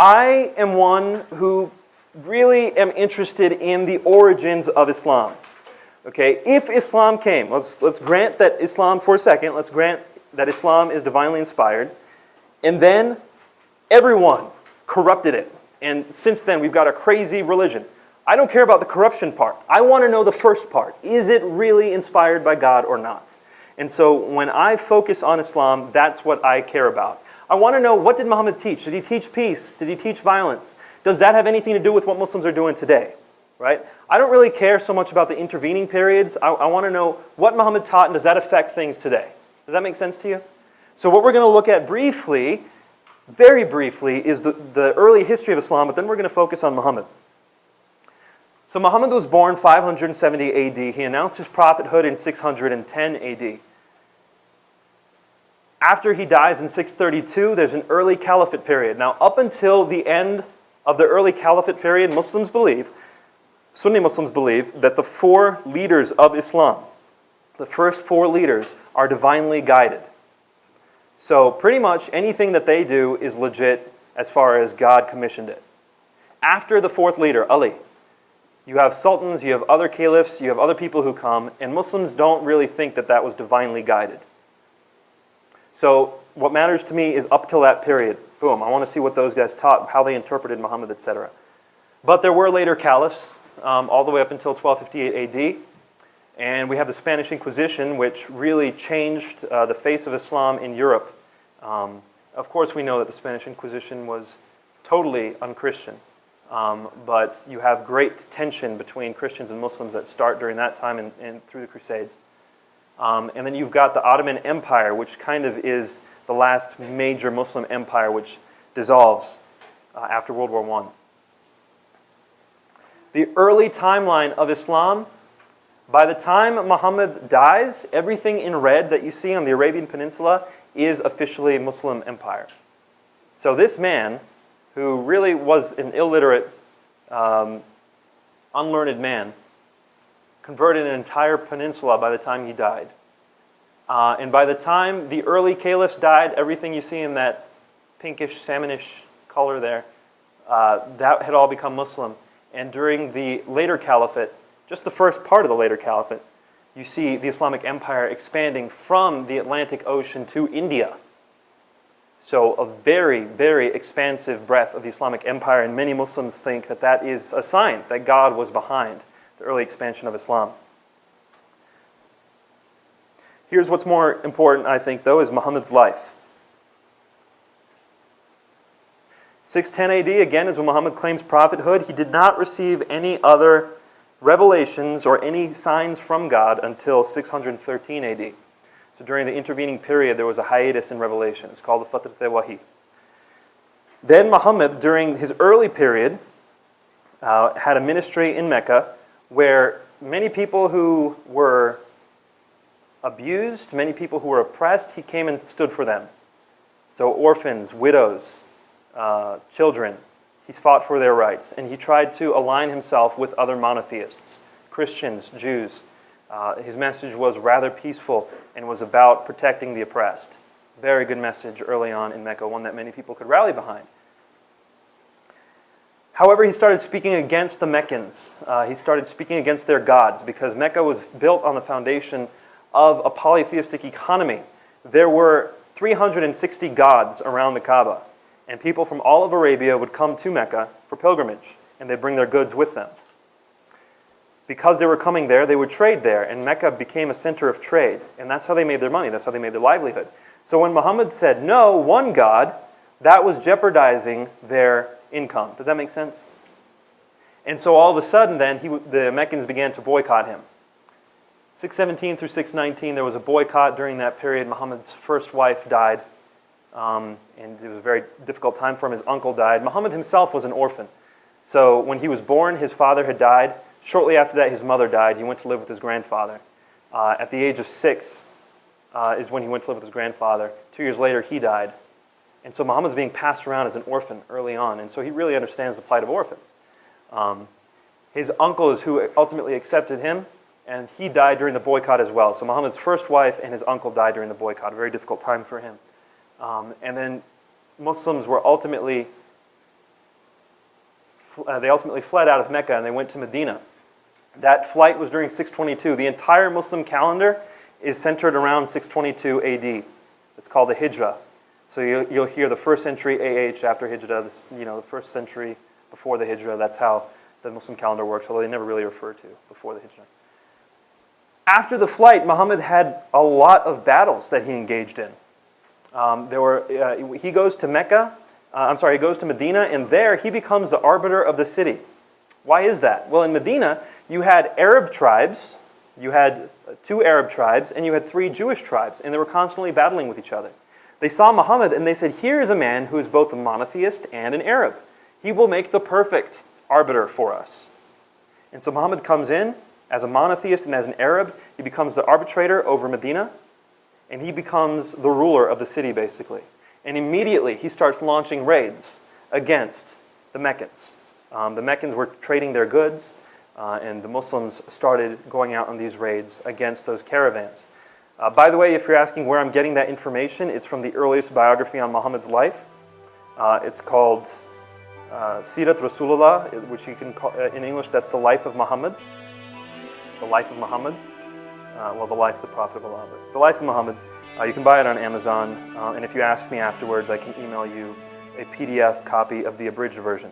I am one who really am interested in the origins of Islam. Okay, if Islam came, let's grant that Islam for a second, let's grant that Islam is divinely inspired, and then everyone corrupted it. And since then, we've got a crazy religion. I don't care about the corruption part. I want to know the first part. Is it really inspired by God or not? And so when I focus on Islam, that's what I care about. I want to know, what did Muhammad teach? Did he teach peace? Did he teach violence? Does that have anything to do with what Muslims are doing today? Right? I don't really care so much about the intervening periods. I want to know what Muhammad taught, and does that affect things today? Does that make sense to you? So what we're going to look at briefly, very briefly, is the early history of Islam, but then we're going to focus on Muhammad. So Muhammad was born 570 AD. He announced his prophethood in 610 AD. After he dies in 632, there's an early Caliphate period. Now, up until the end of the early Caliphate period, Sunni Muslims believe that the four leaders of Islam, the first four leaders, are divinely guided. So pretty much anything that they do is legit as far as God commissioned it. After the fourth leader, Ali, you have sultans, you have other caliphs, you have other people who come, and Muslims don't really think that that was divinely guided. So what matters to me is up till that period. Boom, I want to see what those guys taught, how they interpreted Muhammad, etc. But there were later caliphs, all the way up until 1258 AD. And we have the Spanish Inquisition, which really changed the face of Islam in Europe. Of course, we know that the Spanish Inquisition was totally un-Christian. But you have great tension between Christians and Muslims that start during that time and through the Crusades. And then you've got the Ottoman Empire, which kind of is the last major Muslim empire which dissolves after World War I. The early timeline of Islam, by the time Muhammad dies, everything in red that you see on the Arabian Peninsula is officially Muslim empire. So this man, who really was an illiterate, unlearned man, converted an entire peninsula by the time he died. And by the time the early caliphs died, everything you see in that pinkish, salmonish color there, that had all become Muslim. And during the later caliphate, just the first part of the later caliphate, you see the Islamic empire expanding from the Atlantic Ocean to India. So a very, very expansive breadth of the Islamic empire, and many Muslims think that that is a sign that God was behind the early expansion of Islam. Here's what's more important, I think, though, is Muhammad's life. 610 AD, again, is when Muhammad claims prophethood. He did not receive any other revelations or any signs from God until 613 AD. So during the intervening period, there was a hiatus in revelation. It's called the Fatrat al-Wahi. Then Muhammad, during his early period, had a ministry in Mecca where many people who were abused, many people who were oppressed, he came and stood for them. So orphans, widows, children, he's fought for their rights. And he tried to align himself with other monotheists, Christians, Jews. His message was rather peaceful and was about protecting the oppressed. Very good message early on in Mecca, one that many people could rally behind. However, he started speaking against the Meccans. He started speaking against their gods because Mecca was built on the foundation of a polytheistic economy. There were 360 gods around the Kaaba, and people from all of Arabia would come to Mecca for pilgrimage, and they'd bring their goods with them. Because they were coming there, they would trade there, and Mecca became a center of trade, and that's how they made their money, that's how they made their livelihood. So when Muhammad said, no, one God, that was jeopardizing their income. Does that make sense? And so all of a sudden then, the Meccans began to boycott him. 617 through 619, there was a boycott during that period. Muhammad's first wife died, and it was a very difficult time for him. His uncle died. Muhammad himself was an orphan. So when he was born, his father had died. Shortly after that, his mother died. He went to live with his grandfather. At the age of 6 is when he went to live with his grandfather. 2 years later, he died. And so Muhammad's being passed around as an orphan early on, and so he really understands the plight of orphans. His uncle is who ultimately accepted him, and he died during the boycott as well. So Muhammad's first wife and his uncle died during the boycott, a very difficult time for him. And then Muslims were ultimately they ultimately fled out of Mecca and they went to Medina. That flight was during 622. The entire Muslim calendar is centered around 622 AD. It's called the Hijrah. So you'll hear the first century AH after Hijrah, the first century before the Hijrah. That's how the Muslim calendar works, although they never really refer to before the Hijrah. After the flight, Muhammad had a lot of battles that he engaged in. He goes to he goes to Medina, and there he becomes the arbiter of the city. Why is that? Well, in Medina, you had Arab tribes, you had 2 Arab tribes, and you had 3 Jewish tribes, and they were constantly battling with each other. They saw Muhammad, and they said, here is a man who is both a monotheist and an Arab. He will make the perfect arbiter for us. And so Muhammad comes in as a monotheist and as an Arab. He becomes the arbitrator over Medina, and he becomes the ruler of the city, basically. And immediately, he starts launching raids against the Meccans. The Meccans were trading their goods, and the Muslims started going out on these raids against those caravans. By the way, if you're asking where I'm getting that information, it's from the earliest biography on Muhammad's life. It's called Sirat Rasulullah, which you can call, in English, that's the life of Muhammad. The life of Muhammad. The life of the Prophet of Allah. The life of Muhammad. You can buy it on Amazon, and if you ask me afterwards, I can email you a PDF copy of the abridged version.